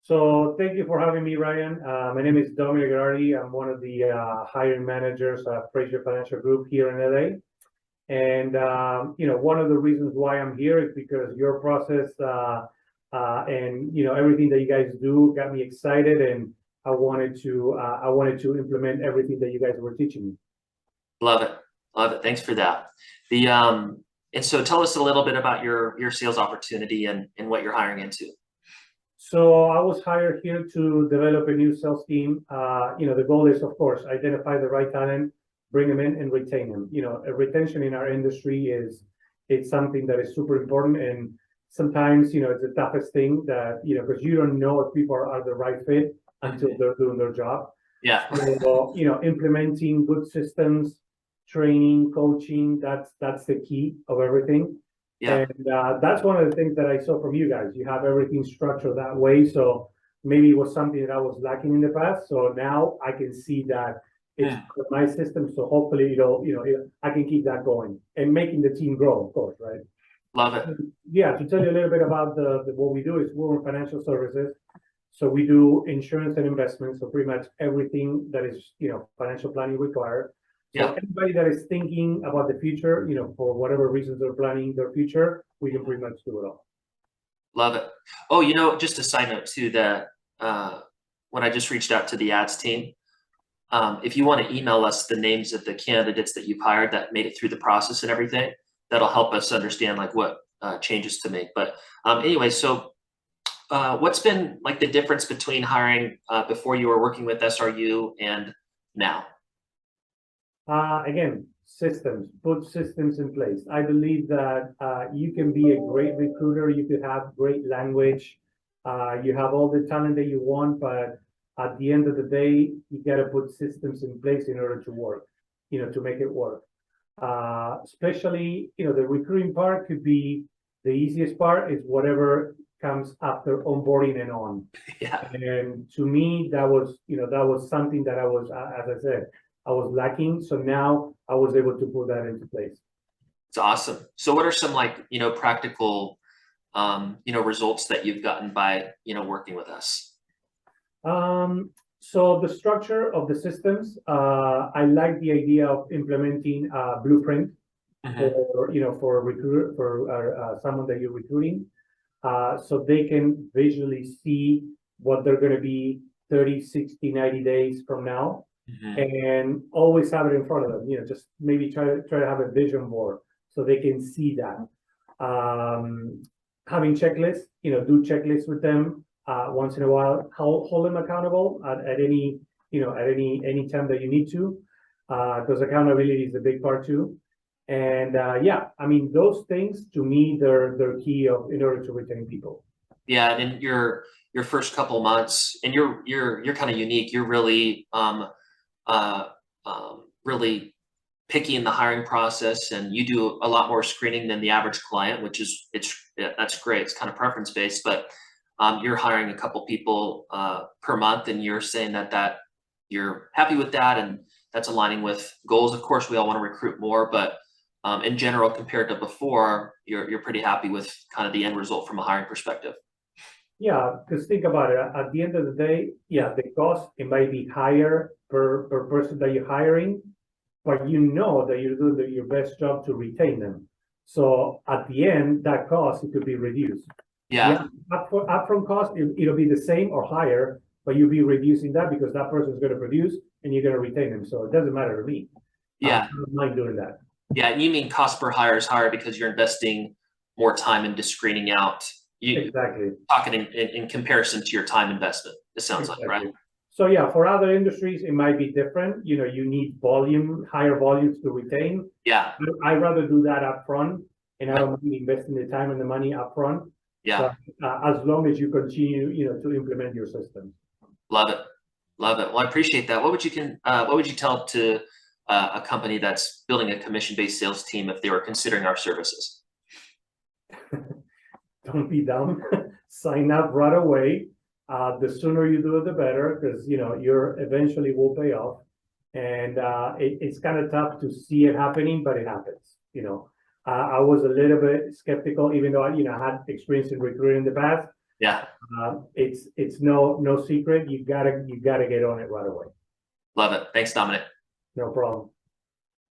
So thank you for having me, Ryan. My name is Dominic Gerardi. I'm one of the hiring managers at Fraser Financial Group here in LA. And one of the reasons why I'm here is because your process and everything that you guys do got me excited, and I wanted to implement everything that you guys were teaching me. Love it. Love it. Thanks for that. And so tell us a little bit about your sales opportunity and what you're hiring into. So I was hired here to develop a new sales team. The goal is, of course, identify the right talent, bring them in, and retain them. Retention in our industry it's something that is super important, and sometimes it's the toughest thing that because you don't know if people are the right fit until they're doing their job. Yeah. So, implementing good systems, training, coaching, that's the key of everything. Yeah. And that's one of the things that I saw from you guys. You have everything structured that way. So maybe it was something that I was lacking in the past. So now I can see that it's my system. So hopefully, I can keep that going and making the team grow, of course, right? Love it. Yeah, to tell you a little bit about what we do is we're in financial services. So we do insurance and investments. So pretty much everything that is, financial planning required. So anybody that is thinking about the future, for whatever reasons they're planning their future, we can pretty much do it all. Love it. Oh, just a side note too, that when I just reached out to the ads team, if you want to email us the names of the candidates that you've hired that made it through the process and everything, that'll help us understand like what changes to make. But anyway, so what's been like the difference between hiring before you were working with SRU and now? Again, put systems in place. I believe that you can be a great recruiter. You could have great language. You have all the talent that you want, but at the end of the day, you got to put systems in place in order to work, to make it work. Especially, the recruiting part could be the easiest part is whatever comes after onboarding and on. Yeah. And to me, that was something that I was, as I said, I was lacking. So now I was able to put that into place. It's awesome. So what are some practical, results that you've gotten by, working with us? So the structure of the systems, I like the idea of implementing a blueprint for a recruiter, for someone that you're recruiting, so they can visually see what they're going to be 30, 60, 90 days from now. And always have it in front of them, just maybe try to have a vision board so they can see that. Having checklists, do checklists with them once in a while. Hold them accountable at any any time that you need to, because accountability is a big part too. And those things to me they're key in order to retain people. Yeah, and in your first couple months, and you're kind of unique. You're really really picky in the hiring process, and you do a lot more screening than the average client, which is that's great. It's kind of preference based, but you're hiring a couple people per month, and you're saying that you're happy with that, and that's aligning with goals. Of course, we all want to recruit more, but in general, compared to before, you're pretty happy with kind of the end result from a hiring perspective. Yeah, because think about it. At the end of the day, the cost, it might be higher per person that you're hiring, but you know that you're doing your best job to retain them. So at the end, that cost, it could be reduced. Yeah. Upfront cost, it'll be the same or higher, but you'll be reducing that because that person is going to produce and you're going to retain them. So it doesn't matter to me. Yeah. I don't mind doing that. Yeah, and you mean cost per hire is higher because you're investing more time into screening out. Exactly. Talking in comparison to your time investment, it sounds like, right? So for other industries, it might be different. You need higher volumes to retain. Yeah. I'd rather do that up front, and I don't mind investing the time and the money up front. Yeah. But, as long as you continue, to implement your system. Love it. Love it. Well, I appreciate that. What would you tell to a company that's building a commission-based sales team if they were considering our services? Don't be dumb. Sign up right away. The sooner you do it, the better, because you're eventually will pay off. And it's kind of tough to see it happening, but it happens. I was a little bit skeptical, even though I had experience in recruiting in the past. Yeah, It's no secret. You gotta get on it right away. love it. Thanks, Dominic. No problem.